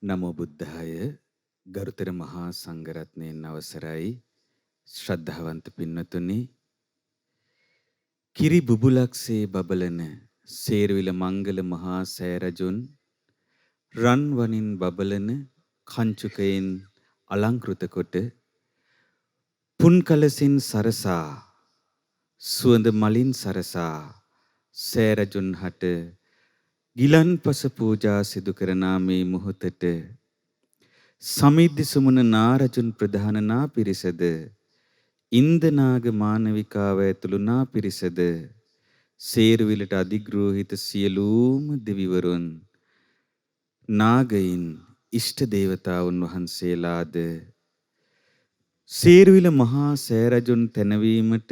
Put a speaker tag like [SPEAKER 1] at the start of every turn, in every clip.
[SPEAKER 1] නමෝ බුද්ධාය ගරුතර මහා සංඝරත්නයන් අවසරයි ශ්‍රද්ධාවන්ත පින්නතුනි කිරි බුබුලක්සේ බබලන සේරවිල මංගල මහා සෑරජුන් රන් වනින් බබලන කංචුකයෙන් අලංකෘත කොට පුන්කලසින් සරසා සුවඳ මලින් සරසා සෑරජුන් හට ගිලන්පස පූජා සිදු කරනා මේ මොහොතට සමිද්ධි සුමන නාරජුන් ප්‍රධාන නා පිරිසද ඉන්දනාග මානවිකාව ඇතුළු නා පිරිසද සේරුවිලට අධිග්‍රෝහිත සියලුම දෙවිවරුන් නාගයින් ඉෂ්ට දේවතාවුන් වහන්සේලාද සේරුවිල මහා සෑරජුන් තැනවීමට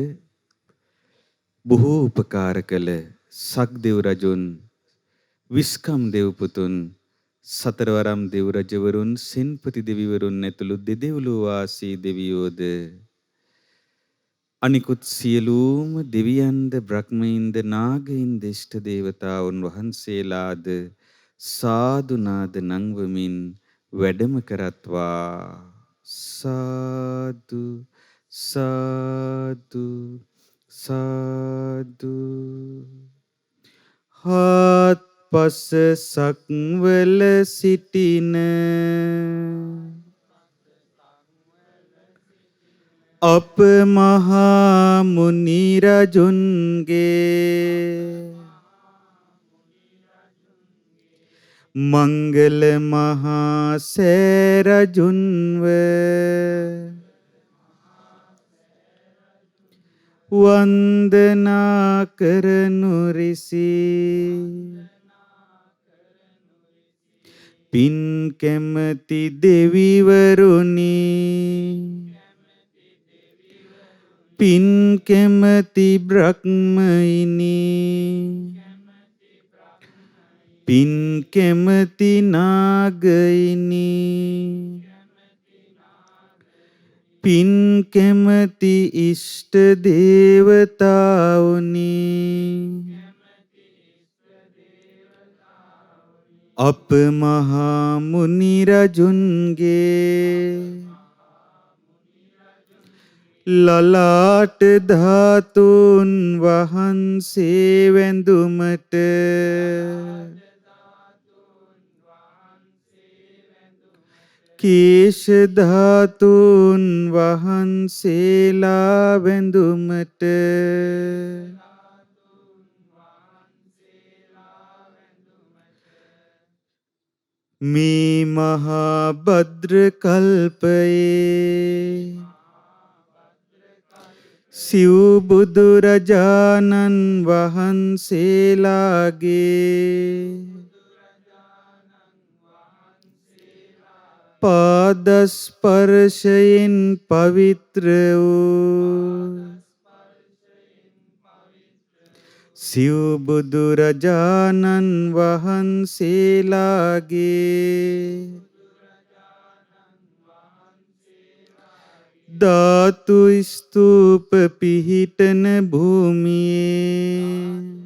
[SPEAKER 1] බොහෝ උපකාර කළ සක්දෙව් රජුන් විස්කම් දෙව්පුතුන් සතරවරම් දෙව් රජවරුන් සෙන්පති දෙවිවරුන් ඇතුළු දෙදෙව්ලොව වාසී දෙවියෝද අනිකුත් සියලුම දෙවියන්ද බ්‍රහ්මයින්ද නාගයින්ද ඉෂ්ට දේවතාවුන් වහන්සේලාද සාදු නාද නංවමින් වැඩම කරත්වා සාදු සාදු සාදු හත්පස සක්වල සිටින අප මහා මුනි රජුන්ගේ මංගල මහා සෑරජුන්ව වන්දනා කරනු රිසි පින් කැමති දෙවිවරුනි පින් කැමති බ්‍රහ්මයිනි පින් කැමති නාගයිනි පින් කැමති ඉෂ්ට දේවතාවුනි අප මහා මුනි රජුන්ගේ ලලාට ධාතුන් වහන්සේ වැඳුමට කේශ ධාතුන් වහන්සේලා වැඳුමට මේ මහා භද්‍ර කල්පයේ සිව් බුදුරජාණන් වහන්සේලාගේ පාදස්පර්ශයෙන් පවිත්‍ර වූ සිව් බුදුරජාණන් වහන්සේලාගේ ධාතු ස්තූප පිහිටන භූමියේ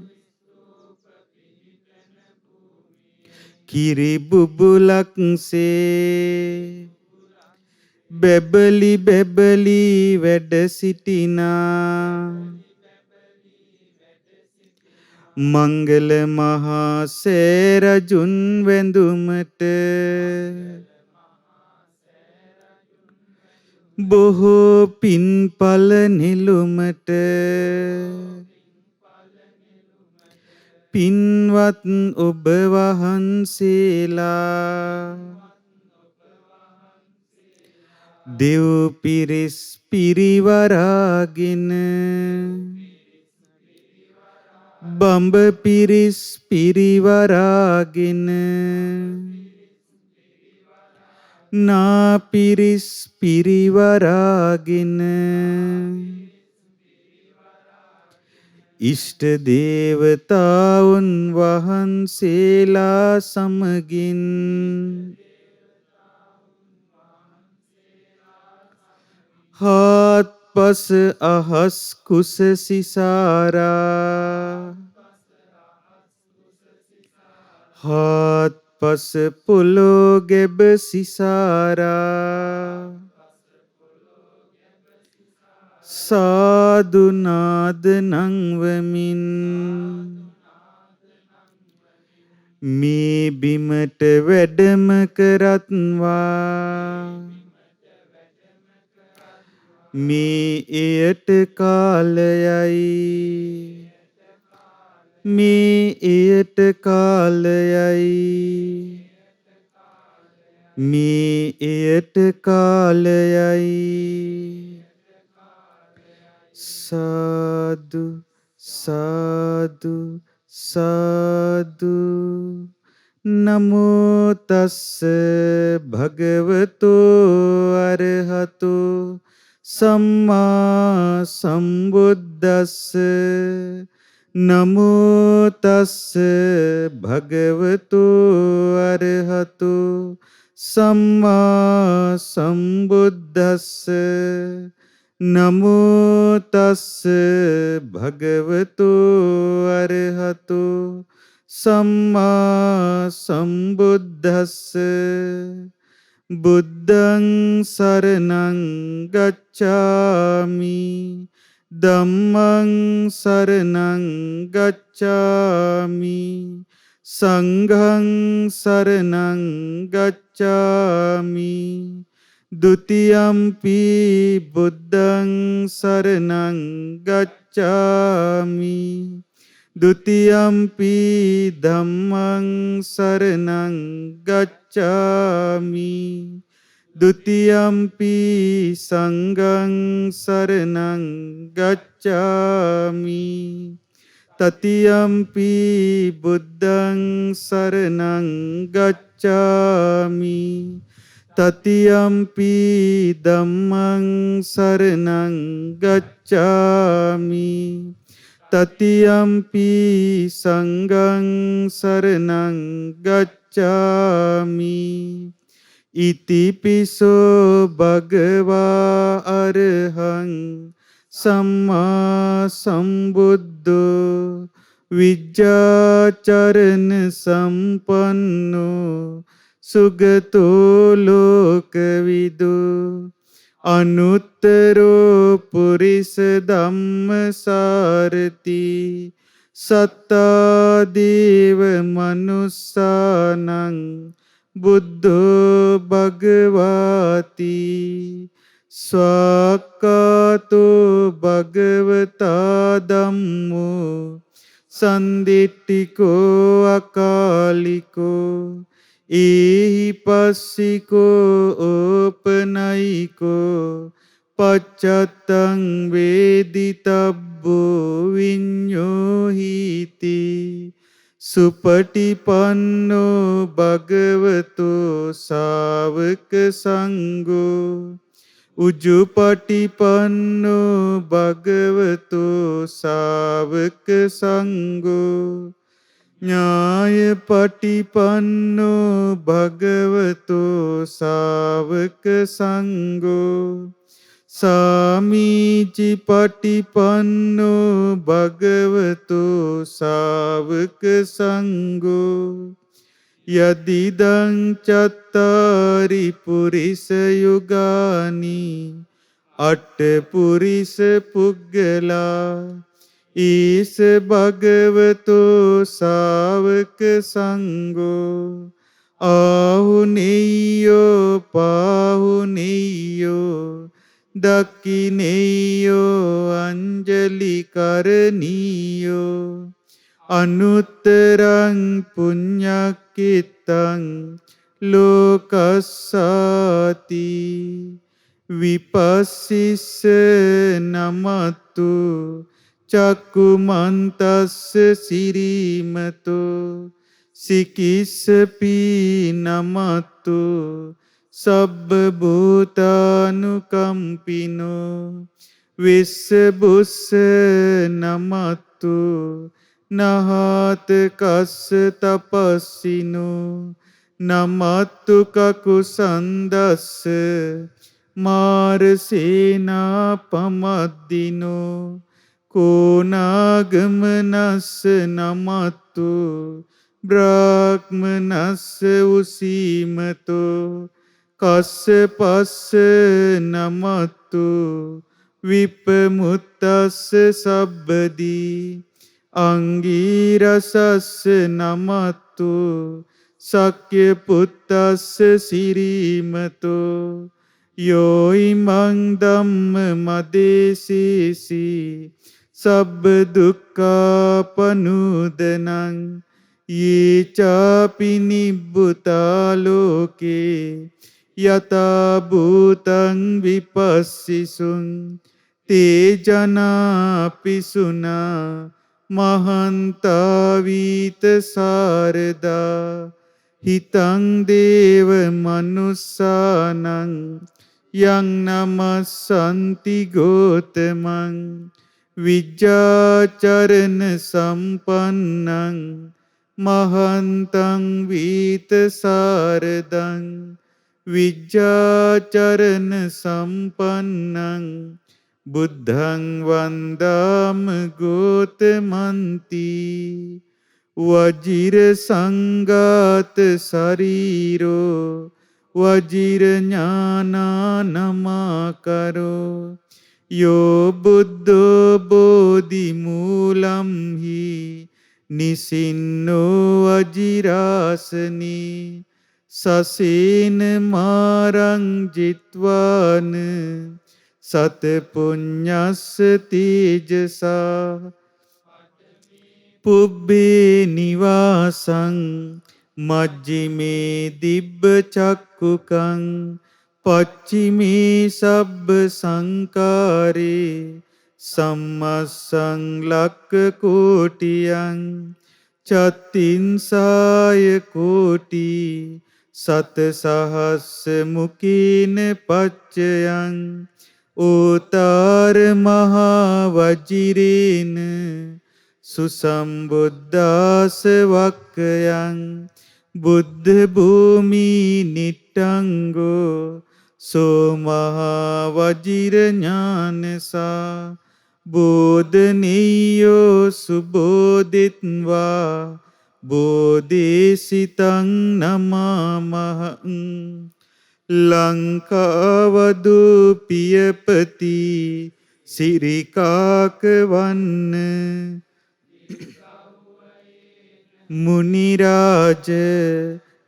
[SPEAKER 1] කිරි බුබුලක්සේ බැබලි බැබලි වැඩ සිටිනා මංගල මහා සෑරජුන් වැඳුමට බොහෝ පින්පල නෙළුමට පින්වත් ඔබ වහන්සේලා දෙව් පිරිස් පිරිවරාගෙන බඹ පිරිස් පිරිවරාගෙන නා පිරිස් පිරිවරාගෙන ඉෂ්ට දේවතාවුන් වහන්සේලා සමගින් හත්පස අහස් කුස සිසාරා පස පොලෝ ගෙබ සිසාරා සාදුනාද නංවමින් මේ බිමට වැඩම කරත්වා මේ එයට කාලයයි මේ එයට කාලයයි මේ එයට කාලයයි සාදු සාදු සාදු නමෝ තස්ස භගවතු අරහතු සම්මා සම්බුද්දස්ස නමෝ තස්ස භගවතු අරහතු සම්මා සම්බුද්දස්ස නමෝ තස්ස භගවතු අරහතු සම්මා සම්බුද්දස්ස බුද්ධං සරණං ගච්ඡාමි ධම්මං සරණං ගච්ඡාමි සංඝං සරණං ගච්ඡාමි ဒုတိယံ පි බුද්ධං සරණං ගච්ඡාමි ဒုတိယံ පි ධම්මං සරණං ගච්ඡාමි ဒုတိယံ පි සංඝං සරණං ගච්ඡාමි တတိယံ පි බුද්ධං සරණං ගච්ඡාමි තතියම්පි ධම්මං සරණං ගච්ඡාමි තතියම්පි සංඝං සරණං ගච්ඡාමි ඉතිපිසෝ භගවා අරහං සම්මා සම්බුද්ධෝ විජ්ජාචරණ සම්පන්නෝ සුගතෝ ලෝකවිදු අනුත්තරෝ පුරිස ධම්මසාරති සත්තා දේව මනුස්සානං බුද්ධෝ භගවාති ස්වාක්ඛාතෝ භගවතා ධම්මෝ සන්දිට්ඨිකෝ අකාලිකෝ ඒහි පස්සිකෝ ඕපනයිකෝ පච්චත්තං වේදිතබ්බෝ විඤ්ඤෝහිති සුපටිපන්නෝ භගවතෝ ශාවක සංඝෝ උජුපටිපන්නෝ භගවතෝ ශාවක සංඝෝ ඥායපටිපන්නෝ භගවතෝ ශාවක සංඝෝ සාමීචි පටිපන්නෝ භගවතෝ ශාවක සංඝෝ යදිදං චත්තාරි පුරිස යුගානි අට පුරිස පුග්ගලා ඊස භගවතෝ ශාවක සංඝෝ ආහුනේයෝ පාහුනේයෝ දක්ඛිනේයෝ අංජලි කරණීයෝ අනුත්තරං පුඤ්ඤක්ඛිතං ලෝකස්සාති විපස්සිස්ස නමතු චක්කුමන්තස්ස සිරීමතෝ සිකිස්සපි නමතු සබ්බ භූතානුකම්පිනෝ විස්ස බුස්ස නමතු නහාත කස්ස තපස්සිනෝ නමත්තු කකුසන්දස්ස මාරසේනා පමද්දිනෝ කෝනාගමනස්ස නමත්තු බ්‍රාහ්මනස්ස උසීමතෝ කස්ස පස්ස නමත්තු විපමුත්තස්ස සබ්බදී අංගීරසස්ස නමත්තු සක්්‍ය පුත්තස්ස සිරීමතෝ යෝයිමං ධම්ම මදේසීසි සබ්බ දුක්ඛාපනුදනං යේචාපි නිබ්බුතා ලෝකේ යතා භූතං විපස්සිසුං තේ ජනාපි සුනා මහන්තා වීත සාරදා හිතං දේව මනුස්සානං යං නමස්සන්ති ගෝතමං විජ්ජාචරණ සම්පන්නං මහන්තං වීත සාරදං විජ්ජාචරණ සම්පන්නං බුද්ධං වන්දාම ගෝතමන්ති වජිර සංඝාත ශරීරෝ වජිර ඥානා නමාකරෝ යෝ බුද්ධෝ බෝධි මූලම් හි නිසින්නෝ වජිරාසනී සසේන මාරං ජිත්වාන සත පුඤ්ඤස්ස තේජසා පුබ්බේ නිවාසං මජ්ජිමේ දිබ්බ චක්කුකං පච්චිමේ සබ්බ සංකාරේ සම්මස්සං ලක්ඛ කෝටියං චත්තින්සාය කෝටි සත සහස්ස මුකීන පච්චයං ඕතාර මහා වජිරේන සුසම්බුද්ධාස වක්කයන් බුද්ධ භූමි නිට්ටංගෝ සෝ මහා වජිර ඥානසා බෝධනීයෝ සුබෝධිත්වා බෝධිසිතං නමාමහං ලංකාවදු පියපති සිරිකාක වන්න මුනිරාජ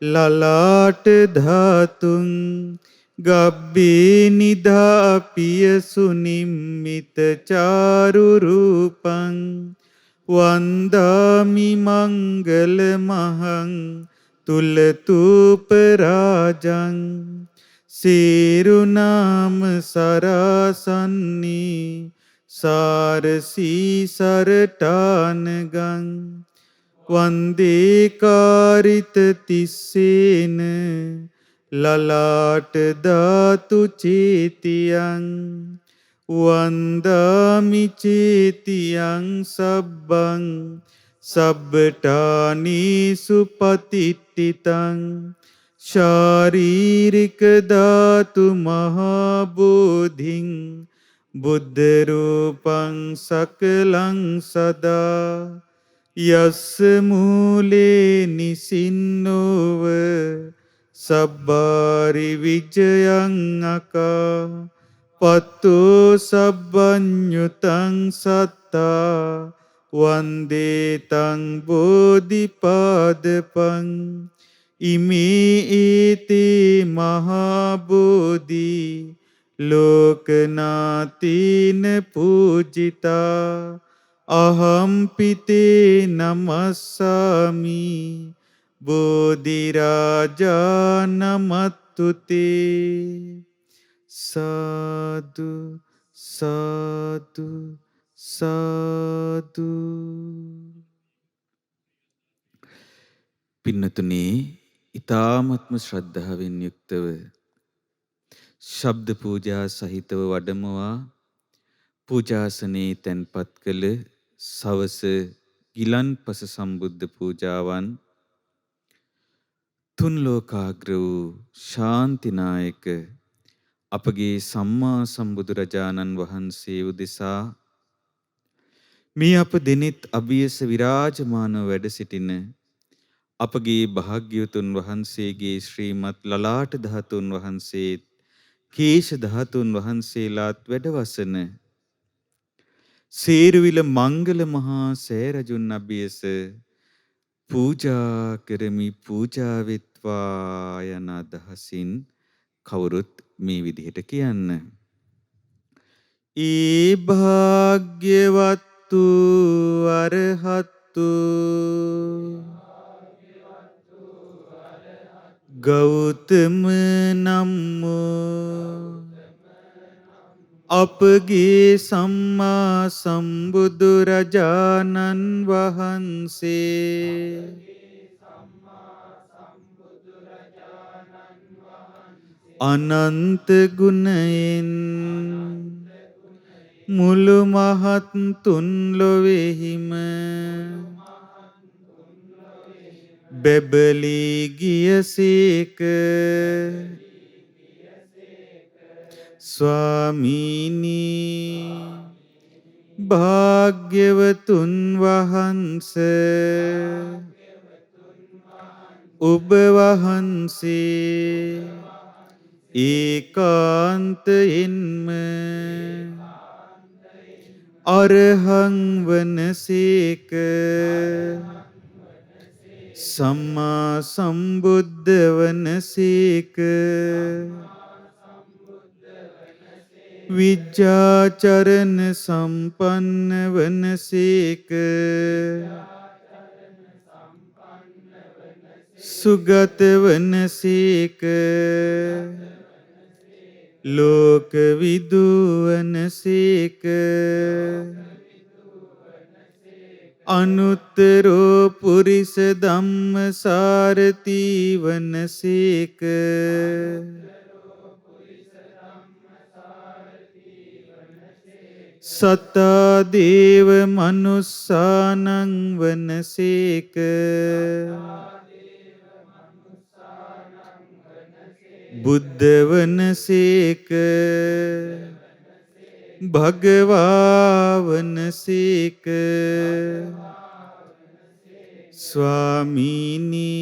[SPEAKER 1] ලලාට ධාතුන් ගබ්බේ නිධාපිය සුනිම්මිත චාරු රූපං වන්දාමි මංගල මහං තුලතූප රාජං සේරුනාම සරසන්නී සාරසී සරටානගං වන්දේ කාරිත තිස්සේන ලලාට ධාතු චේතියං වන්දාමි චේතියං සබ්බං සබ්බටානීසු පතිට්ඨිතං ශාරීරික ධාතු මහා බෝධින් බුද්ධ රූපං සකලං සදා යස්ස මූලේ නිසින්නෝව සබ්බාරි විජයං අකා පත්තෝ සබ්බඤ්ඤුතං සත්තා වන්දේ තං බෝධිපාදපං ඉමේ ඒතේ මහා බෝධි ලෝකනාතීන පූජිතා අහම්පිතේ නමස්සාමි බෝධිරාජා නමත්තුතේ සාදු සාදු සාදු. පින්නතුනි, ඊ타ත්ම ශ්‍රද්ධාවෙන් යුක්තව ශබ්ද පූජා සහිතව වඩමවා පූජාසනේ තැන්පත් කළ සවස ගිලන්පස සම්බුද්ධ පූජාවන් තුන් ලෝකාග්‍ර වූ ශාන්තිනායක අපගේ සම්මා සම්බුදුරජාණන් වහන්සේ උදෙසා මේ අප දෙනෙත් අභියස විරාජමානව වැඩ සිටින අපගේ භාග්‍යවතුන් වහන්සේගේ ශ්‍රීමත් ලලාට ධාතුන් වහන්සේත් කේශ ධාතුන් වහන්සේලාත් වැඩවසන සේරුවිල මංගල මහා සෑරජුන් අභියස පූජා කරමි පූජා වෙත්වා යන අදහසින් කවුරුත් මේ විදිහට කියන්න. ඒ භාග්‍යවත්තු අරහත්තු ගෞතම නම් වූ අපගේ සම්මා සම්බුදුරජාණන් වහන්සේ අනන්ත ගුණයෙන් මුළු මහත් තුන් ලොවෙහිම බැබලී ගියසේක. ස්වාමීනි භාග්‍යවතුන් වහන්සේ ඔබ වහන්සේ ඒකාන්තයෙන්ම අරහං වනසේක. සම්මා සම්බුද්ධ වනසේක. විජ්ජාචරණ සම්පන්න වනසේක. සුගත වනසේක. ලෝක විදු වනසේක. අනුත්තරෝ පුරිස ධම්මසාරති වනසේක. සතා දේව මනුස්සානං වනසේක. බුද්ධ වනසේක. භගවා වනසේක. ස්වාමීනි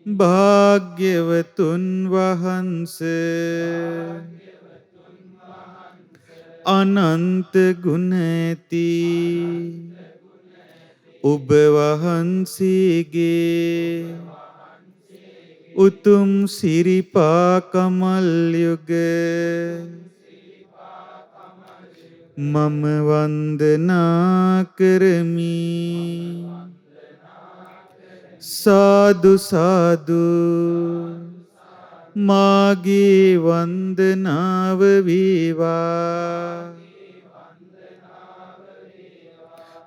[SPEAKER 1] භාග්‍යවතුන් වහන්සේ අනන්ත ගුණ ඇති ඔබ වහන්සේගේ උතුම් සිරිපා කමල් යුග මම වන්දනා කරමි. සාදු සාදු මාගේ වන්දනාව වේවා.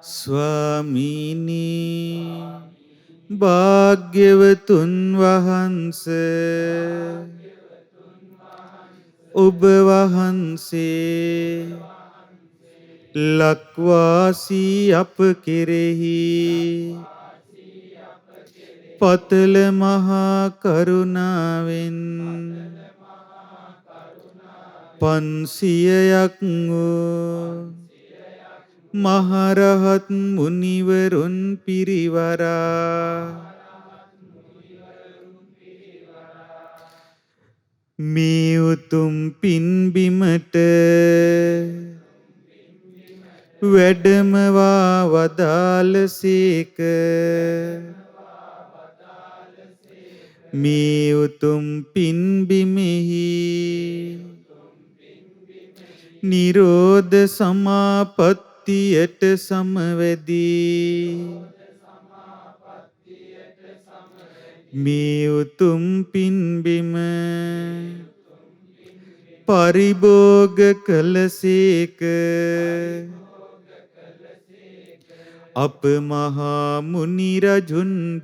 [SPEAKER 1] ස්වාමීනි භාග්‍යවතුන් වහන්සේ ඔබ වහන්සේ ලක්වාසී අප කෙරෙහි පතල මහා කරුණාවෙන් 500ක් වූ මහරහත් මුනිවරුන් පිරිවරා මේ උතුම් පින්බිමට වැඩමවා වදාළසේක. මේ උතුම් පින්බිමෙහි නිරෝධ සමාපත්තියට සමවැදී මේ උතුම් පින්බිම පරිභෝග කළසේක. අප මහා මුනි රජුන්ද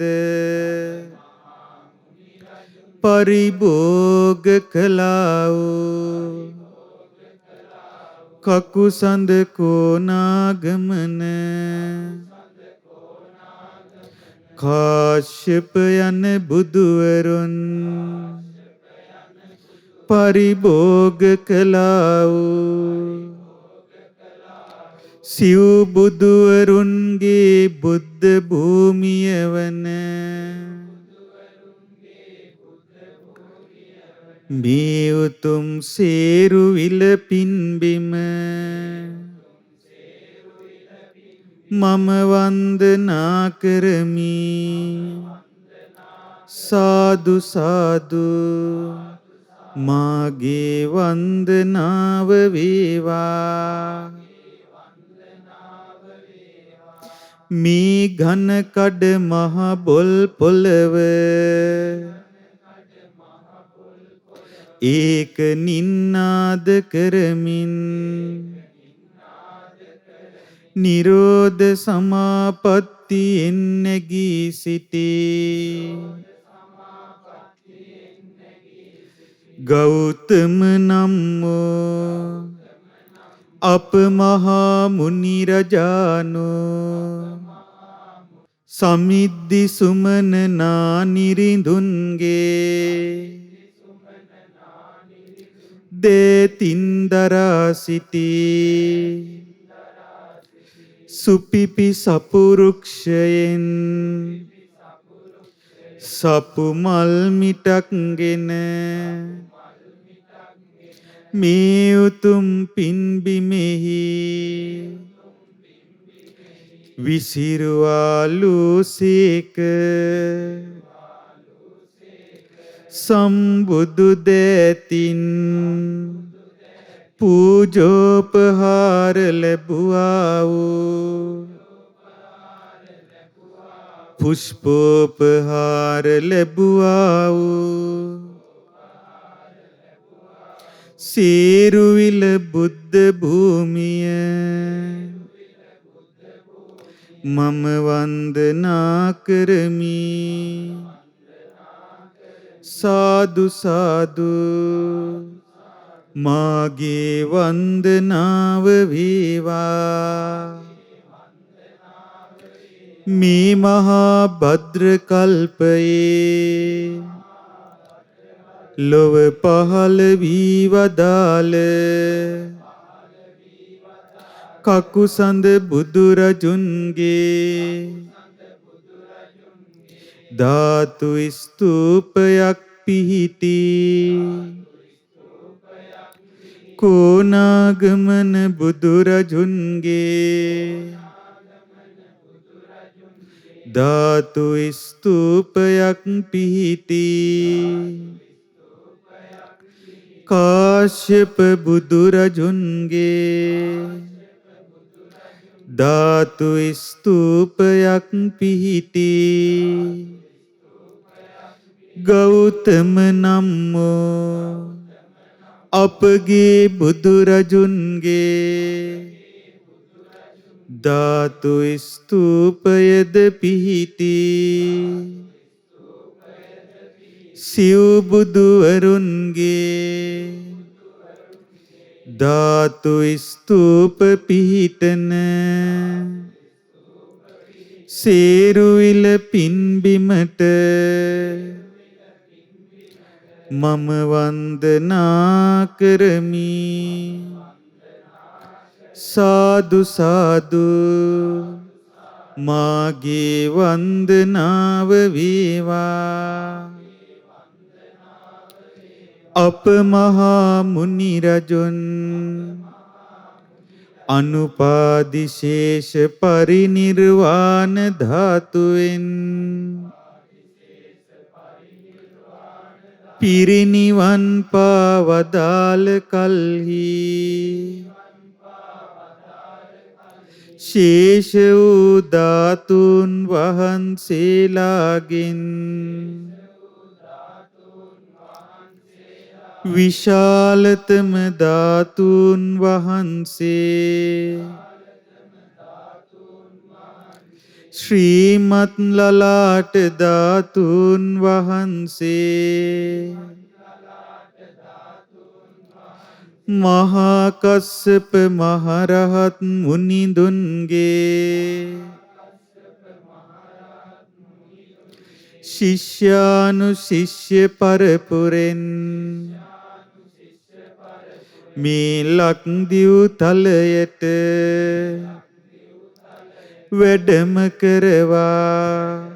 [SPEAKER 1] පරිභෝග කළා වූ කකුසඳ කෝනාගමන කාශ්‍යප යන බුදුවරුන් පරිභෝග කළා වූ සිව් බුදුවරුන්ගේ බුද්ධ භූමිය වන මේ උතුම් සේරුවිල පින්බිම මම වන්දනා කරමි. සාදු සාදු මාගේ වන්දනාව වේවා. මේ ඝන කඩ මහ බොල් පොළව ඒක නින්නාද කරමින් නිරෝධ සමාපත්තියෙන් නැගී සිටී. ගෞතම නම් වූ අප මහා මුනි රජාණෝ සමිද්දි සුමනනා නිරිඳුන්ගේ දේතින් දරා සිටී. සුපිපි සපුරුක්ෂයෙන් සපු මල් මිටක්ගෙන මේ උතුම් පින්බිමෙහි විසිරුවාලු සේක. සම්බුදු දෑතින් පූජෝපහාර ලැබුවා වූ පුෂ්පෝපහාර ලැබුවා වූ සේරුවිල බුද්ධ භූමිය මම වන්දනා කරමි. සාදු සාදු මාගේ වන්දනාව වේවා. මේ මහා භද්‍ර කල්පයේ ලොව පහළ වී වදාළ කකුසඳ බුදුරජුන්ගේ ධාතු ස්තූපයක් පිහිටි කොණාගමන බුදුරජුන්ගේ ධාතු ස්තූපයක් පිහිටි කාශ්‍යප බුදුරජුන්ගේ ධාතු ස්තූපයක් පිහිටි ගෞතම නම් වූ අපගේ බුදුරජුන්ගේ ධාතු ස්තූපයද පිහිටි සිව් බුදුවරුන්ගේ ධාතු ස්තූප පිහිටන සේරුවිල පින්බිමට මම වන්දනා කරමි. සාදු සාදු මාගේ වන්දනාව වේවා. අප මහා මුනි රජුන් අනුපාදිශේෂ පරිනිර්වාණ ධාතුවෙන් පිරිනිවන් පාවදාල කල්හි ශේෂ වූ ධාතුන් වහන්සේලාගෙන් විශාලතම ධාතුන් වහන්සේ ශ්‍රීමත් ලලාට ධාතුන් වහන්සේ මහා කස්සප මහරහත් මුනිඳුන්ගේ ශිෂ්‍යානුශිෂ්‍ය පරපුරෙන් මේ ලක්දිව් තලයට වැඩම කරවා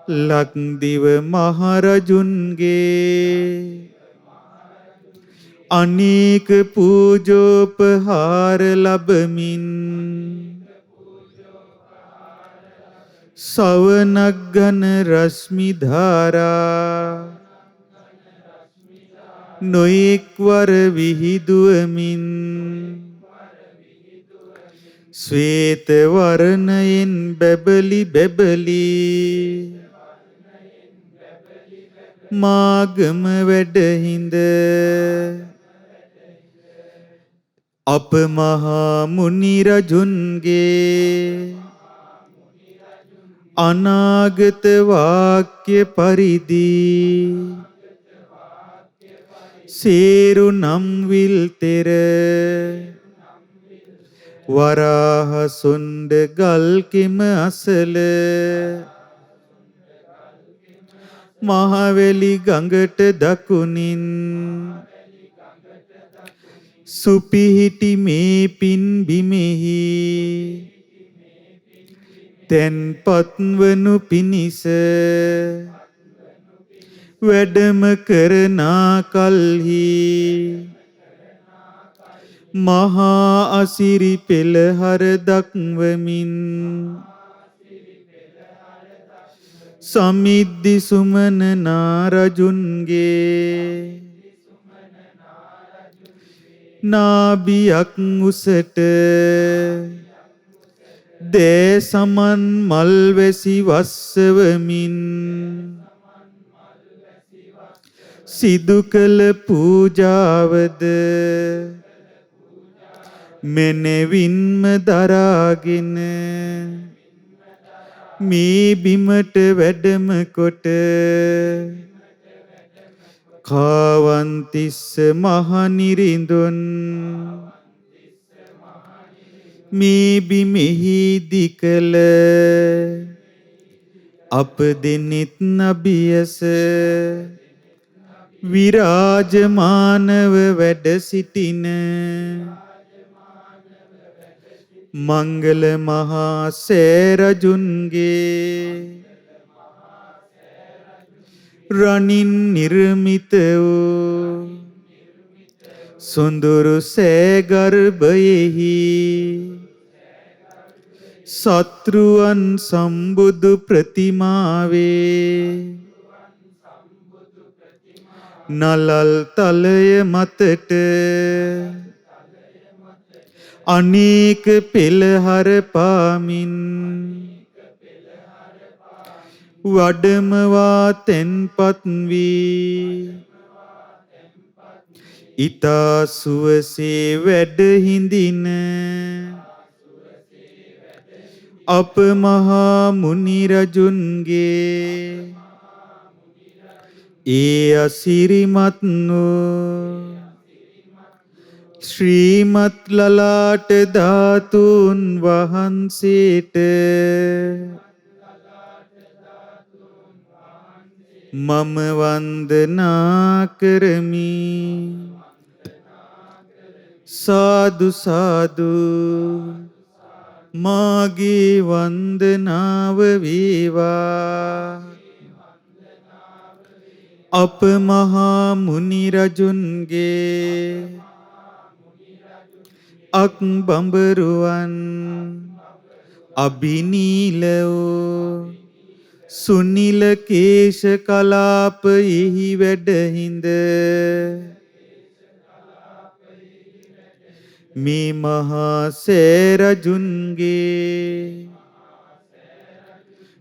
[SPEAKER 1] ලක්දිව මහරජුන්ගේ අනේක පූජෝපහාර ලබමින් සවනග්ගන රශ්මි ධාරා නොයෙක්වර විහිදුවමින් ශ්වේත වර්ණයෙන් බැබලි බැබලි මාගම වැඩහිඳ අප මහා මුනි රජුන්ගේ අනාගත වාක්‍ය පරිදි සේරු නම් විල් තෙර වරාහ සුන්ඩ ගල් කිම අසල මහවැලි ගඟට දකුණින් සුපිහිටි මේ පින් බිමෙහි තැන්පත් වනු පිණිස වැඩම කරනා කල්හි මහා අසිරි පෙළහර දක්වමින් සමිද්දි සුමන නාරජුන්ගේ නාභියක් උසට දෑ සමන් මල්වැසි වස්සවමින් සිදු කළ පූජාවද මෙනෙවින්ම දරාගෙන මේ බිමට වැඩම කොට කාවන්තිස්ස මහනිරිඳුන් මේ බිමෙහිදී කළ අප දෙනෙත් නබියස විරාජමානව වැඩ සිටින මංගල මහා සෑරජුන්ගේ රණින් නිර්මිත වූ සොඳුරු සෑගර්භයෙහි සත්රුවන් සම්බුදු ප්‍රතිමාවේ නලල් තලය මතට අනේක පෙළහර පාමින් වඩමවා තැන්පත් වී ඉතා සුවසේ වැඩ හිඳින අප මහා මුනි රජුන්ගේ ඒ අසිරිමත් වූ ශ්‍රීමත් ලලාට ධාතුන් වහන්සේට මම වන්දනා කරමි. සාදු සාදු මාගේ වන්දනාව වේවා. අප මහා මුනි රජුන්ගේ අක් බඹරුවන් අභිනීලවෝ සුනිල කේශ කලාපයෙහි වැඩහිඳ මේ මහා සෑරජුන්ගේ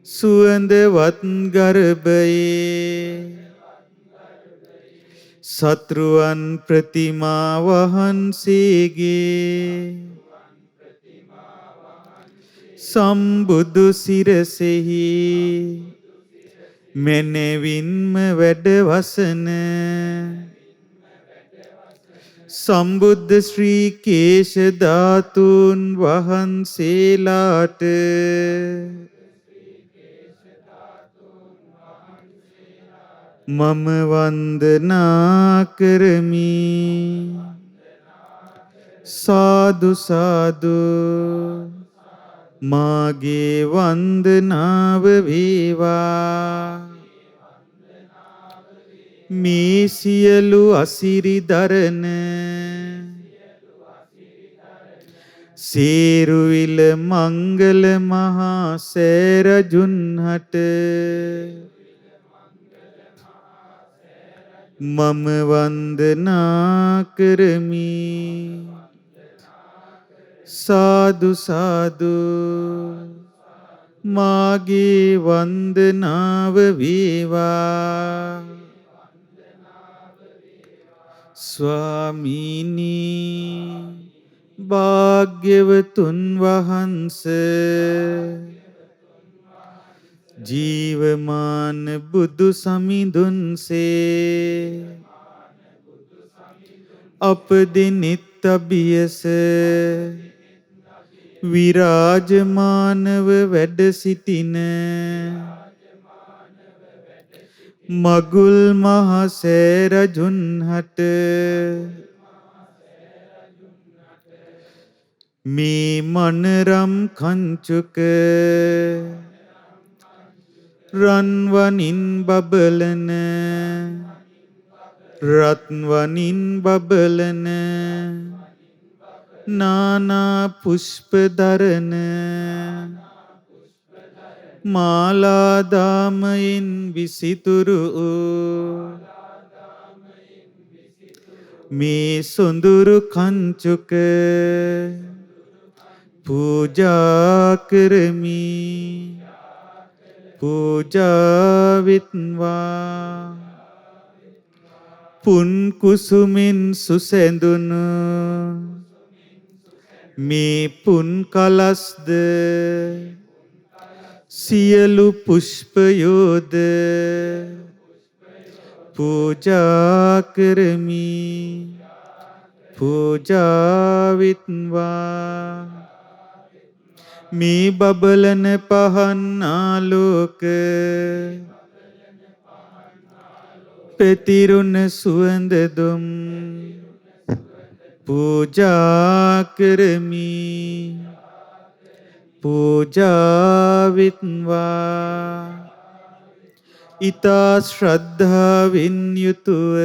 [SPEAKER 1] සුවඳවත් ගර්භයේ සත්රුවන් ප්‍රතිමා වහන්සේගේ සම්බුදු සිරසෙහි මෙනෙවින්ම වැඩවසන සම්බුද්ධ ශ්‍රී කේශ ධාතුන් වහන්සේලාට මම වන්දනා කරමි. සාදු සාදු මාගේ වන්දනාව වේවා මේ සියලු අසිරි දරන සේරුවිල මංගල මහා සෑරජුන්හට මම වන්දනා කරමි. සාදු සාදු මාගේ වන්දනාව වේවා ස්වාමීනි භාග්‍යවතුන් වහන්ස ජීවමාන බුදු සමිඳුන්සේ අප දෙනෙත් අභියස විරාජමානව වැඩ සිටින මගුල් මහ සෑරජුන්හට මේ මනරම් කංචුක රන්වනින් බබලන රත්වනින් බබලන නානා පුෂ්ප දරන මාලාදාමයෙන් විසිතුරු මේ සොඳුරු කංචුක පූජා කරමි. පූජාවිත්වා පුන් කුසුමින් සුසැඳුණු මේ පුන් කලස්ද සියලු පුෂ්පයෝද පූජා කරමි. පූජාවිත්වා මේ බබලන පහන් ආලෝක පෙතිරුණ සුවඳ දුම් පූජා කරමි. පූජාවිත්වා ඊතා ශ්‍රද්ධාවෙන් යුතුව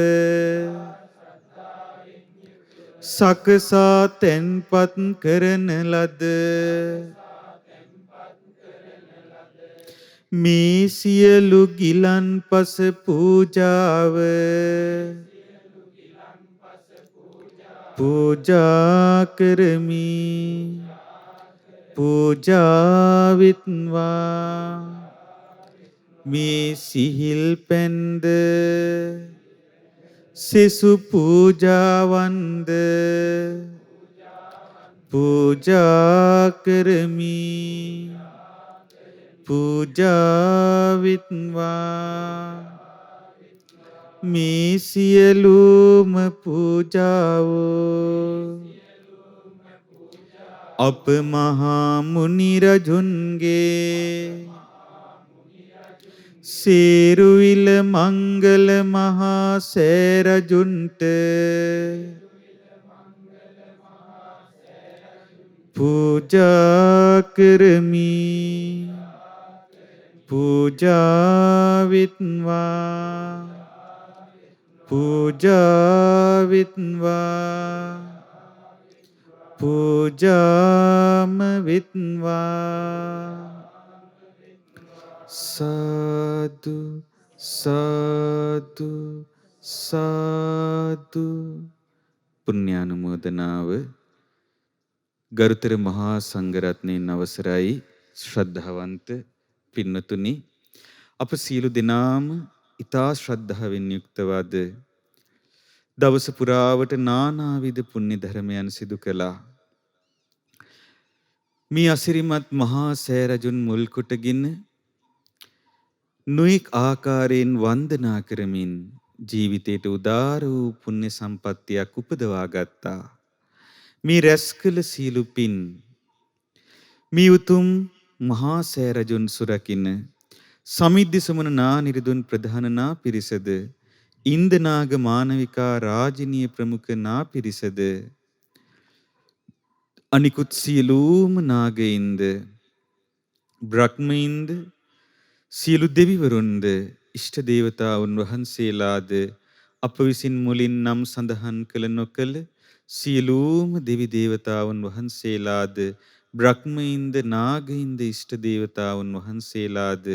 [SPEAKER 1] සකසා තැන්පත් කරන ලද මේ සියලු ගිලන්පස පූජාව පූජා කරමි. පූජාවිත්වා මේ සිහිල් පැන්ද සෙසු පූජාවන්ද පූජා කරමි. පූජාවිත්වා මේ සියලුම පූජාවෝ අප මහා මුනි රජුන්ගේ සේරුවිල මංගල මහා සෑරජුන්ට පූජා කරමි. පූජාවිත්වා පූජාවිත්වා පූජාම විත්වා. සාදු සාදු සාදු. පුණ්‍යානුමෝදනාව. ගරුතර මහා සංඝරත්නයන් අවසරයි ශ්‍රද්ධාවන්ත පින්නතුනි, අප සියලු දෙනාම ඊතා ශ්‍රද්ධාවෙන් යුක්තව අද දවස පුරාවට නානාවිද පුණ්‍ය ධර්මයන් සිදු කළා. මේ අසිරිමත් මහා සෑරජුන් මුල් කොටගෙන නොඑක් ආකාරයෙන් වන්දනා කරමින් ජීවිතයට උදාර වූ පුණ්‍ය සම්පත්තියක් උපදවා ගත්තා. මේ රැස් කළ සීලු පින් මේ උතුම් මහා සෑරජුන් සුරකින්න සමිද්ධි සමන නා නිරිදුන් ප්‍රධාන නා පිරිසද ඉන්දනාග මානවිකා රාජනීය ප්‍රමුඛ නා පිරිසද අනිකුත් සියලුම නාගයින්ද බ්‍රහ්මයින්ද සියලු දෙවිවරුන්ද ඉෂ්ට දේවතාවුන් වහන්සේලාද අප විසින් මුලින් නම් සඳහන් කළ නොකළ සියලුම දෙවි දේවතාවුන් වහන්සේලාද බ්‍රහ්මයින්ද නාගයින්ද ඉෂ්ට දේවතාවුන් වහන්සේලාද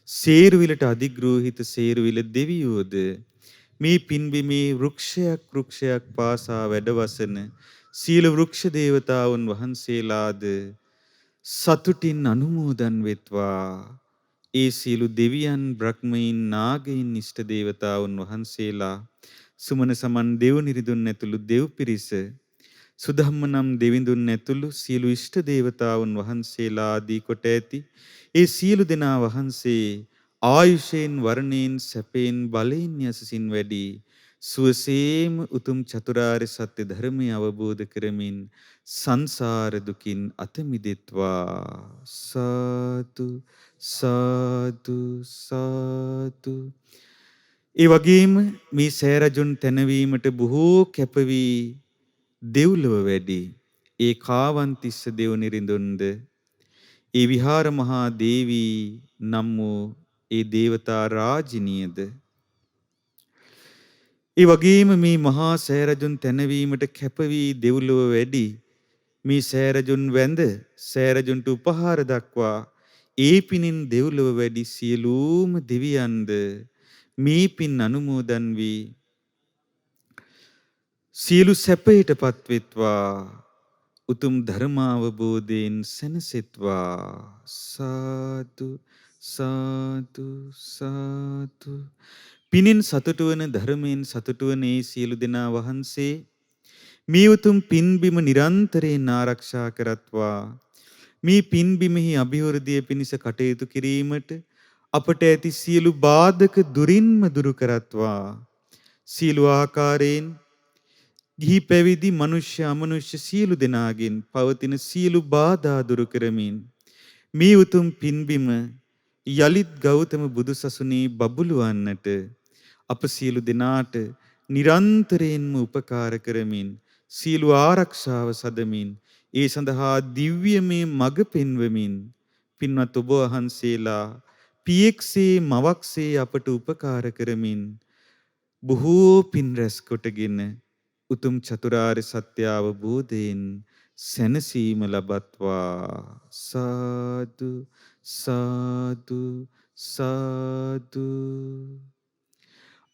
[SPEAKER 1] සේරුවිලට අධිග්‍රෝහිත සේරුවිල දෙවියෝද මේ පින්බිමේ වෘක්ෂයක් පාසා වැඩවසන සීල වෘක්ෂ දේවතාවුන් වහන්සේලාද සතුටින් අනුමෝදන් වෙත්වා. ඒ සියලු දෙවියන් බ්‍රහ්මයින් නාගයින් ඉෂ්ට දේවතාවුන් වහන්සේලා සුමන සමන් දෙව් නිරිදුන් ඇතුළු දෙව් පිරිස සුධම්ම නම් දෙවිඳුන් ඇතුළු සියලු ඉෂ්ට දේවතාවුන් වහන්සේලා ආදී කොට ඇති ඒ සියලු දෙනා වහන්සේ ආයුෂයෙන් වර්ණයෙන් සැපයෙන් බලයෙන් යසසින් වැඩි සුවසේම උතුම් චතුරාර්ය සත්‍ය ධර්මය අවබෝධ කරමින් සංසාර දුකින් අත මිදෙත්වා. සාදු සාදු සාදු. ඒ වගේම මේ සෑරජුන් තැනවීමට බොහෝ කැපවී දෙව්ලොව වැඩි ඒ කාවන්තිස්ස දෙව් නිරිඳුන්ද ඒ විහාර මහා දේවී නම් වූ ඒ දේවතා රාජිනියද ඒ වගේම මේ මහා සෑරජුන් තැනවීමට කැපවී දෙව්ලොව වැඩි මේ සෑරජුන් වැඳ සෑරජුන්ට උපහාර දක්වා ඒ පිනින් දෙව්ලොව වැඩි සියලුම දෙවියන්ද මේ පින් අනුමෝදන් වී සියලු සැපයටපත් වෙත්වා උතුම් ධර්මාවබෝධයෙන් සැනසෙත්වා. සාදු සාදු සාදු. පිනින් සතුටු වන ධර්මයෙන් සතුටු වන ඒ සියලු දෙනා වහන්සේ මේ උතුම් පින්බිම නිරන්තරයෙන් ආරක්ෂා කරත්වා. මේ පින්බිමෙහි අභිවෘද්ධිය පිණිස කටයුතු කිරීමට අපට ඇති සියලු බාධක දුරින්ම දුරු කරත්වා. සියලු ආකාරයෙන් ගිහි පැවිදි මනුෂ්‍ය අමනුෂ්‍ය සියලු දෙනාගෙන් පවතින සියලු බාධා දුරු කරමින් මේ උතුම් පින්බිම යලිත් ගෞතම බුදුසසුනේ බබළුවන්නට අප සියලු දෙනාට නිරන්තරයෙන්ම උපකාර කරමින් සියලු ආරක්ෂාව සදමින් ඒ සඳහා දිව්‍යමය මඟ පෙන්වමින් පින්වත් ඔබ වහන්සේලා පියෙක්සේ මවක්සේ අපට උපකාර කරමින් බොහෝ පින් රැස් කොටගෙන උතුම් චතුරාර්ය සත්‍ය අවබෝධයෙන් සැනසීම ලබත්වා. සාදු සාදු සාදු.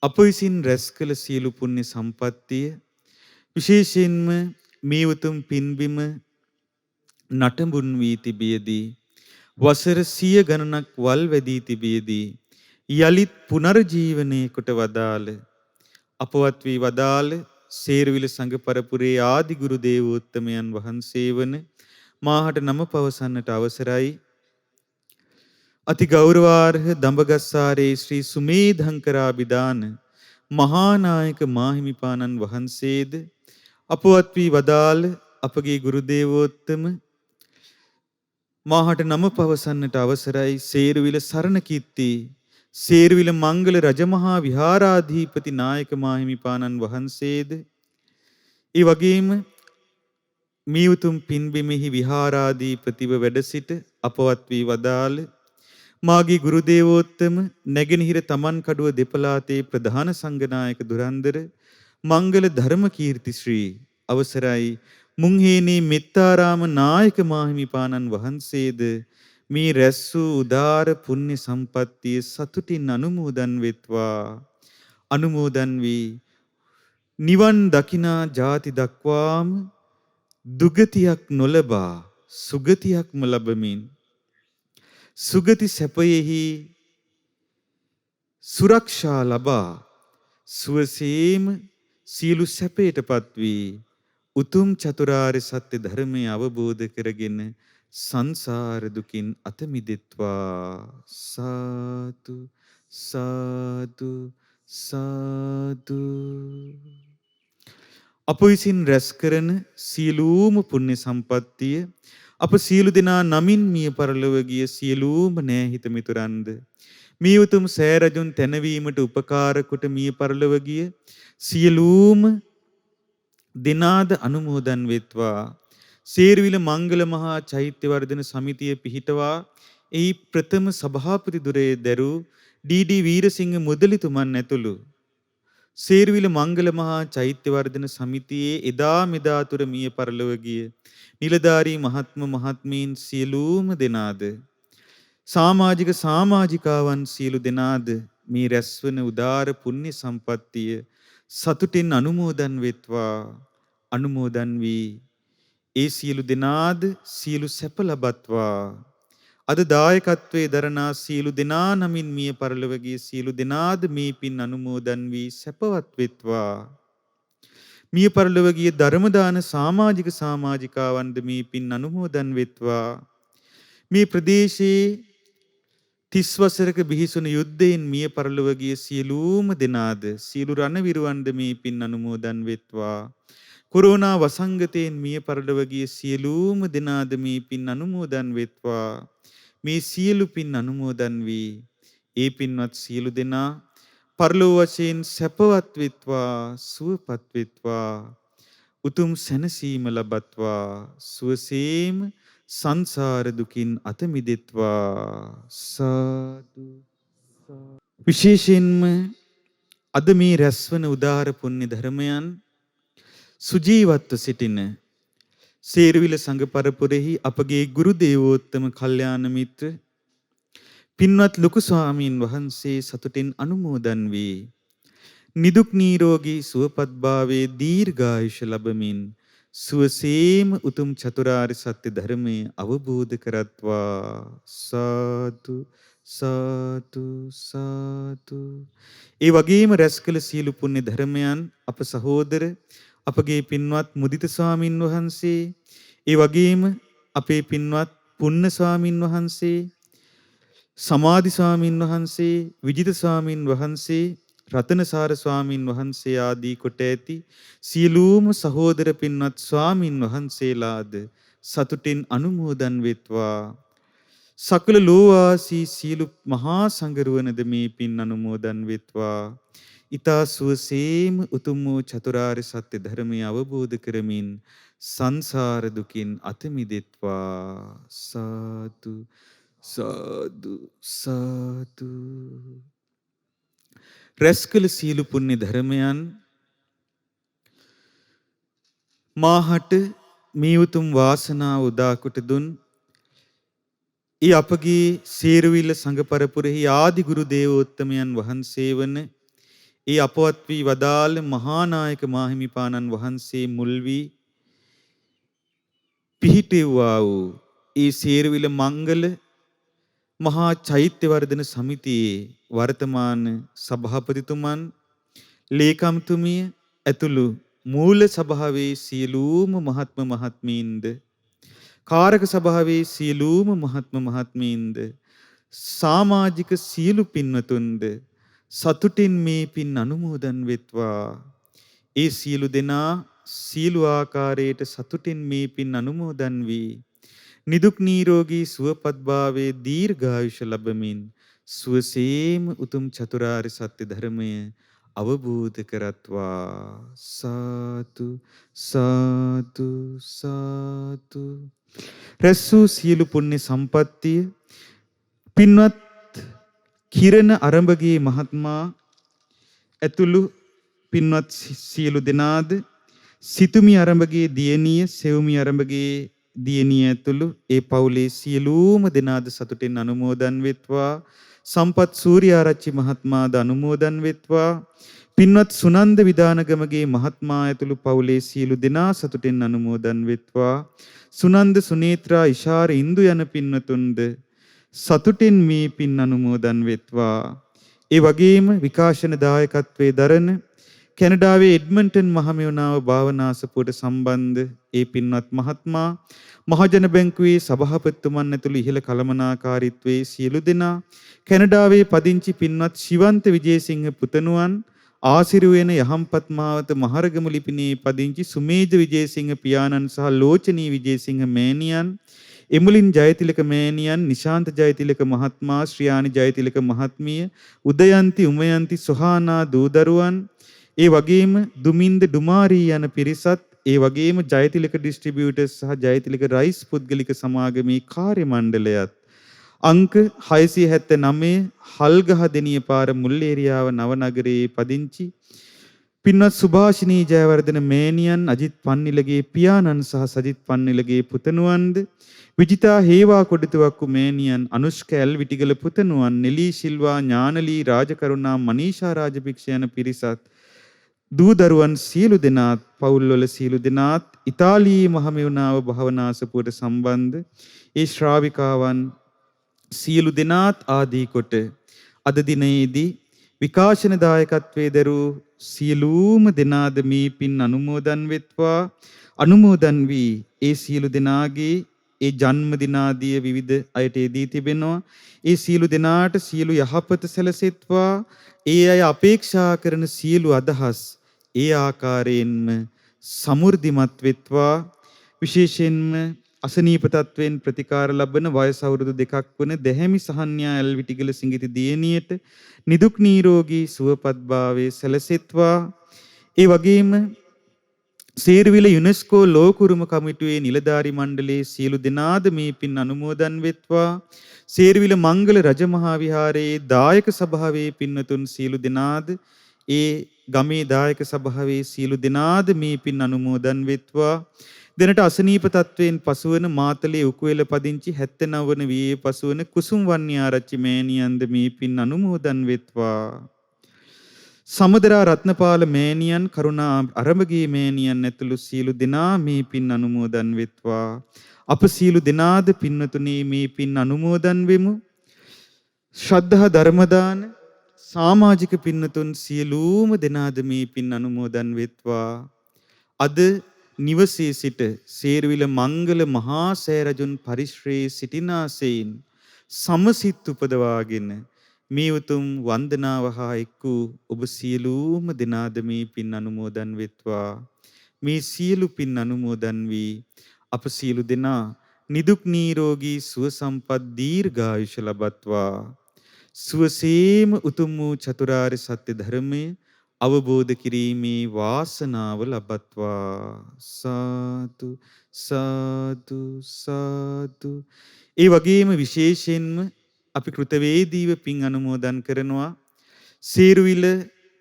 [SPEAKER 1] අප විසින් රැස් කළ සියලු පුණ්‍ය සම්පත්තිය විශේෂයෙන්ම මේ උතුම් පින්බිම නටඹුන් වී තිබියදී වසර 100 ගණනක් වල් වැදී තිබියදී යලිත් පුනර්ජීවනය කොට වදාළ අපවත් වී වදාළ සේරුවිල සංඝ පරපුරේ ආදි ගුරු දේවෝත්තමයන් වහන්සේ වන මාහට නම පවසන්නට අවසරයි. අති ගෞරවාර්හ දඹගස්සාරේ ශ්‍රී සුමේධංකරාභිදාන මහානායක මාහිමිපාණන් වහන්සේද අපවත් වී වදාළ අපගේ ගුරු දේවෝත්තම මාහට නම පවසන්නට අවසරයි. සේරුවිල සරණ කීර්ති සේරුවිල මංගල රජමහා විහාරාධිපති නායක මාහිමිපාණන් වහන්සේද ඒ වගේම මේ උතුම් පින්බිමෙහි විහාරාධිපතිව වැඩ සිට අපවත් වී වදාළ මාගේ ගුරු දේවෝත්තම නැගෙනහිර තමන් කඩුව දෙපළාතේ ප්‍රධාන සංඝනායක දුරන්දර මංගල ධර්ම කීර්ති ශ්‍රී අවසරයි මුංහේනේ මෙත්තාරාම නායක මාහිමිපාණන් වහන්සේද මේ රැස් වූ උදාර පුණ්‍ය සම්පත්තිය සතුටින් අනුමෝදන් වෙත්වා. අනුමෝදන් වී නිවන් දකිනා ජාති දක්වාම දුගතියක් නොලබා සුගතියක්ම ලබමින් සුගති සැපයෙහි සුරක්ෂා ලබා සුවසේම සියලු සැපයටපත් වී උතුම් චතුරාර්ය සත්‍ය ධර්මය අවබෝධ කරගෙන සංසාර දුකින් අත මිදෙත්වා. සාදු සාදු සාදු. අප විසින් රැස් කරන සියලුම පුණ්‍ය සම්පත්තිය අප සියලු දෙනා නමින් මිය පරලොව ගිය සියලුම නෑහිත මිතුරන්ද මේ උතුම් සෑරජුන් තැනවීමට උපකාර කොට මිය පරලොව ගිය සියලුම දෙනාද අනුමෝදන් වෙත්වා. සේරුවිල මංගල මහා චෛත්‍ය වර්ධන සමිතිය පිහිටවා එහි ප්‍රථම සභාපති ධුරයේ දැරූ ඩී.ඩී. වීරසිංහ මුදලිතුමන් ඇතුළු සේරුවිල මංගල මහා චෛත්‍ය වර්ධන සමිතියේ එදා මෙදා තුර මිය පරලොව ගිය නිලධාරී මහත්ම මහත්මීන් සියලුම දෙනාද සමාජික සමාජිකාවන් සියලු දෙනාද මේ රැස්වන උදාර පුණ්‍ය සම්පත්තිය සතුටින් අනුමෝදන් වෙත්වා අනුමෝදන් වී ඒ සියලු දෙනාද සියලු සැප ලබත්වා අද දායකත්වයේ දරනා සියලු දෙනා නමින් මිය පරලොව ගිය සියලු දෙනාද මේ පින් අනුමෝදන් වී සැපවත් වෙත්වා මිය පරලොව ගිය ධර්මදාන සමාජික සමාජිකාවන්ද මේ පින් අනුමෝදන් වෙත්වා මේ ප්‍රදේශයේ 30 වසරක බිහිසුණු යුද්ධයෙන් මිය පරලොව ගිය සියලුම දෙනාද සියලු රණවිරුවන්ද මේ පින් අනුමෝදන් වෙත්වා කොරෝනා වසංගතයෙන් මිය පරලොව ගිය සියලුම දෙනාද මේ පින් අනුමෝදන් වෙත්වා මේ සියලු පින් අනුමෝදන් වී ඒ පින්වත් සියලු දෙනා පරලොව වශයෙන් සැපවත් වෙත්වා සුවපත් වෙත්වා උතුම් සැනසීම ලබත්වා සුවසේම සංසාර දුකින් අත මිදෙත්වා සාදු විශේෂයෙන්ම අද මේ රැස්වන උදාර පුණ්‍ය ධර්මයන් සුජීවත්ව සිටින සේරුවිල සංඝ පරපුරෙහි අපගේ ගුරු දේවෝත්තම කල්යාණ මිත්‍ර පින්වත් ලොකු ස්වාමීන් වහන්සේ සතුටින් අනුමෝදන් වී නිදුක් නිරෝගී සුවපත් භාවයේ දීර්ඝායුෂ ලැබමින් සුවසේම උතුම් චතුරාර්ය සත්‍ය ධර්මයේ අවබෝධ කරත්වා සාදු සාදු සාදු ඒ වගේම රැස්කල සීල පුණ්‍ය ධර්මයන් අප සහෝදර අපගේ පින්වත් මුදිත ස්වාමින් වහන්සේ ඒ වගේම අපේ පින්වත් පුන්න ස්වාමින් වහන්සේ සමාධි ස්වාමින් වහන්සේ විජිත ස්වාමින් වහන්සේ රතනසාර ස්වාමින් වහන්සේ ආදී කොට ඇති සියලුම සහෝදර පින්වත් ස්වාමින් වහන්සේලාද සතුටින් අනුමෝදන් වෙත්වා සකල ලෝවාසී සියලු මහා සංඝරුවනද මේ පින් අනුමෝදන් වෙත්වා ඊතා සුවසේම උතුම් වූ චතුරාර්ය සත්‍ය ධර්මය අවබෝධ කරමින් සංසාර දුකින් අත මිදෙත්වා සාදු සාදු සාදු රැස්කල සීල පුණ්‍ය ධර්මයන් මාහට මේ උතුම් වාසනාව උදා කොට දුන් ඒ අපගේ සේරුවිල සංඝ පරපුරෙහි ආදි ගුරු දේවෝත්තමයන් වහන්සේ වන ඒ අපවත් වී වදාළ මහා නායක මාහිමිපාණන් වහන්සේ මුල් වී පිහිටෙව්වා වූ ඒ සේරුවිල මංගල මහා චෛත්‍ය වර්ධන සමිතියේ වර්තමාන සභාපතිතුමන් ලේකම්තුමිය ඇතුළු මූල සභාවේ සියලුම මහත්ම මහත්මීන්ද කාරක සභාවේ සියලුම මහත්ම මහත්මීන්ද සමාජික සියලු පින්වතුන්ද සතුටින් මේ පින් අනුමෝදන් වෙත්වා ඒ සියලු දෙනා සියලු ආකාරයට සතුටින් මේ පින් අනුමෝදන් වී නිදුක් නිරෝගී සුවපත් භාවයේ දීර්ඝායුෂ ලැබමින් සුවසේම උතුම් චතුරාර්ය සත්‍ය ධර්මය අවබෝධ කරත්වා සාදු සාදු සාදු රැසූ සියලු පුණ්‍ය සම්පත්තිය පින්වත් කිරණ අරඹගේ මහත්මයා ඇතුළු පින්වත් සියලු දෙනාද සිතුමි අරඹගේ දියණිය සෙව්මි අරඹගේ දියණිය ඇතුළු ඒ පවුලේ සියලුම දෙනාද සතුටින් අනුමෝදන් වෙත්වා සම්පත් සූර්යාරච්චි මහත්මයාද අනුමෝදන් වෙත්වා පින්වත් සුනන්ද විදානගමගේ මහත්මයා ඇතුළු පවුලේ සියලු දෙනා සතුටින් අනුමෝදන් වෙත්වා සුනන්ද සුනේත්‍රා ඉෂාර ඉන්දු යන පින්වතුන්ද සතුටින් මේ පින් අනුමෝදන් වෙත්වා ඒ වගේම විකාශන දායකත්වයේ දරන කැනඩාවේ එඩ්මන්ටන් මහමෙවුනාව භාවනාසපුවට සම්බන්ධ ඒ පින්වත් මහත්මයා මහජන බැංකුවේ සභාපතිතුමන් ඇතුළු ඉහළ කළමනාකාරීත්වයේ සියලු දෙනා කැනඩාවේ පදිංචි පින්වත් ශිවන්ත විජේසිංහ පුතණුවන් ආසිරුවෙන යහම්පත් මාවත මහරගමු ලිපිනේ පදිංචි සුමේජ විජේසිංහ පියාණන් සහ ලෝචනී විජේසිංහ මෑණියන් එමුලින් ජයතිලක මෑණියන් නිශාන්ත ජයතිලක මහත්මයා ශ්‍රියානි ජයතිලක මහත්මිය උදයන්ති උමයන්ති සොහානා දූදරුවන් ඒ වගේම දුමින්ද ඩුමාරී යන පිරිසත් ඒ වගේම ජයතිලක ඩිස්ට්‍රිබියුටර්ස් සහ ජයතිලක රයිස් පුද්ගලික සමාගමේ කාර්ය මණ්ඩලයත් අංක 679 හල්ගහ දෙනිය පාර මුල්ලේරියාව නවනගරයේ පදිංචි පින්වත් සුභාෂිනී ජයවර්ධන මෑණියන් අජිත් පන්නිලගේ පියාණන් සහ සජිත් පන්නිලගේ පුතණුවන්ද විජිතා හේවා කොඩිතුවක්කු මෑණියන් අනුෂ්කා ඇල්විටිගල පුතණුවන් නෙලී සිල්වා ඥානලී රාජකරුණා මනීෂා රාජපක්ෂ යන පිරිසත් දූ දරුවන් සියලු දෙනාත් පවුල්වල සියලු දෙනාත් ඉතාලියේ මහමෙවුනාව භවනාසපුවට සම්බන්ධ ඒ ශ්‍රාවිකාවන් සියලු දෙනාත් ආදී කොට අද දිනයේදී විකාශන දායකත්වයේ දරූ සියලුම දෙනාද මේ පින් අනුමෝදන් වෙත්වා අනුමෝදන් වී ඒ සියලු දෙනාගේ ඒ ජන්ම දිනාදිය විවිධ අයට දී තිබෙනවා ඒ සියලු දෙනාට සියලු යහපත සැලසෙත්වා ඒ අය අපේක්ෂා කරන සියලු අදහස් ඒ ආකාරයෙන්ම සමෘද්ධිමත් වෙත්වා විශේෂයෙන්ම අසනීප තත්වයෙන් ප්‍රතිකාර ලබන වයස අවුරුදු 2ක් වන දැහැමි සහන්‍යා ඇල්විටිගල සිඟිති දියණියට නිදුක් නිරෝගී සුවපත් භාවයේ සැලසෙත්වා ඒ වගේම සේරුවිල යුනෙස්කෝ ලෝකුරුම කමිටුවේ නිලධාරි මණ්ඩලයේ සියලු දෙනාද මේ පින් අනුමෝදන් වෙත්වා සේරුවිල මංගල රජමහා විහාරයේ දායක සභාවේ පින්වතුන් සියලු දෙනාද ඒ ගමේ දායක සභාවේ සියලු දෙනාද මේ පින් අනුමෝදන් වෙත්වා දෙනට අසනීප තත්වයෙන් පසුවන මාතලේ උකුවෙල පදිංචි 79 වන වියේ පසුවන කුසුම් වන්නිආරච්චි මෑණියන්ද මේ පින් අනුමෝදන් වෙත්වා සමදරා රත්නපාල මෑණියන් කරුණා අරඹගේ මෑණියන් ඇතුළු සියලු දෙනා මේ පින් අනුමෝදන් වෙත්වා අප සියලු දෙනාද පින්වතුනි මේ පින් අනුමෝදන් වෙමු ශ්‍රද්ධා ධර්ම දාන සමාජික පින්වතුන් සියලුම දෙනාද මේ පින් අනුමෝදන් වෙත්වා අද නිවසේ සිට සේරුවිල මංගල මහා සෑරජුන් පරිශ්‍රයේ සිටිනාසෙයින් සමසිත උපදවාගෙන මේ උතුම් වන්දනාව හා එක් වූ ඔබ සියලුම දෙනාද මේ පින් අනුමෝදන් වෙත්වා මේ සියලු පින් අනුමෝදන් වී අප සියලු දෙනා නිදුක් නිරෝගී සුව සම්පත් දීර්ඝායුෂ ලබත්වා සුවසේම උතුම් වූ චතුරාර්ය සත්‍ය ධර්මයේ අවබෝධ කිරීමේ වාසනාව ලබත්වා සාදු සාදු සාදු ඒ වගේම විශේෂයෙන්ම අපි කෘතවේදීව පින් අනුමෝදන් කරනවා සේරුවිල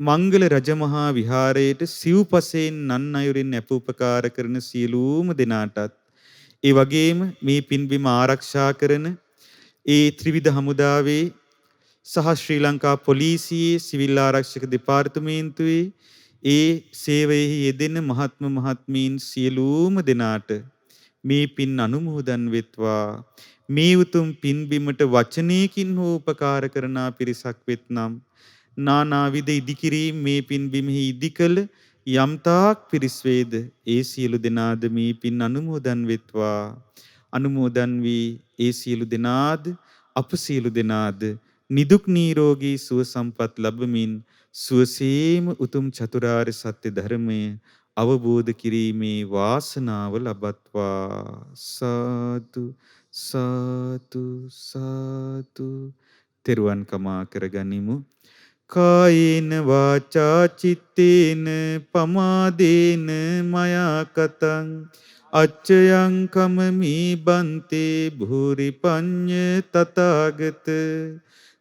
[SPEAKER 1] මංගල රජමහා විහාරයේට සිව්පසෙන් නන් අයුරින් අපෝපකාර කරන සියලුම දෙනාටත් ඒ වගේම මේ පින්බිම ආරක්ෂා කරන ඒ ත්‍රිවිධ හමුදාවේ සහ ශ්‍රී ලංකා පොලිසියේ සිවිල් ආරක්ෂක දෙපාර්තමේන්තුවේ ඒ සේවයේ යෙදෙන මහත්ම මහත්මීන් සියලුම දෙනාට මේ පින් අනුමෝදන් වෙත්වා මේ උතුම් පින්බිමට වචනයකින් හෝ උපකාර කරන පිරිසක් වෙත්නම් නානාවිද ඉදිකිරීම මේ පින්බිමෙහි ඉදිකල යම්තාක් පිරිස් වේද ඒ සියලු දෙනාද මේ පින් අනුමෝදන් වෙත්වා අනුමෝදන් වී ඒ සියලු දෙනාද අප සියලු දෙනාද නිදුක් නිරෝගී සුව සම්පත් ලැබමින් සුවසේම උතුම් චතුරාර්ය සත්‍ය ධර්මය අවබෝධ කිරීමේ වාසනාව ලබත්වා සාදු සාදු සාදු තෙරුවන් කමා කරගනිමු කායේන වාචා චිත්තේන පමාදේන මයා කතං අච්චයං කමමි බන්තේ භූරි පඤ්ඤ තථාගත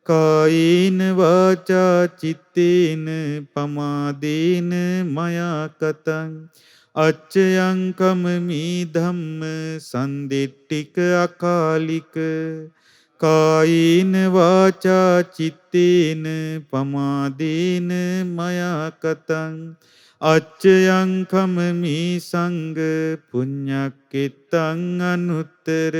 [SPEAKER 1] කායේන වාචා චිත්තේන පමාදේන මයා කතං අච්චයං කමමි ධම්ම සන්දිට්ඨික අකාලික කායේන වාචා චිත්තේන පමාදේන මයා කතං අච්චයං කමමි සංඝ පුඤ්ඤක්ඛිතං අනුත්තර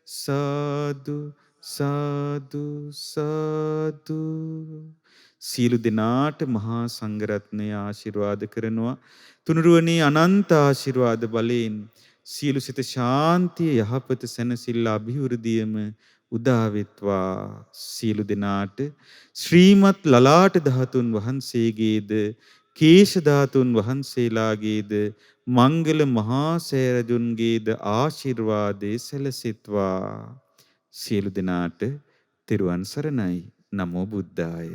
[SPEAKER 1] සාදු සාදු සාදු සීල දිනාට මහා සංඝරත්නය ආශිර්වාද කරනවා තුනුරුවනි අනන්ත ආශිර්වාද බලයෙන් සියලු සිත ශාන්තිය යහපත සැනසෙල්ල අභිවෘද්ධියම උදා වෙත්වා සියලු දෙනාට ශ්‍රීමත් ලලාට ධාතුන් වහන්සේගේද කේශ ධාතුන් වහන්සේලාගේද මංගල මහා සෑරජුන්ගේද ආශිර්වාදේ සැලසෙත්වා සියලු දෙනාට තෙරුවන් සරණයි නමෝ බුද්ධාය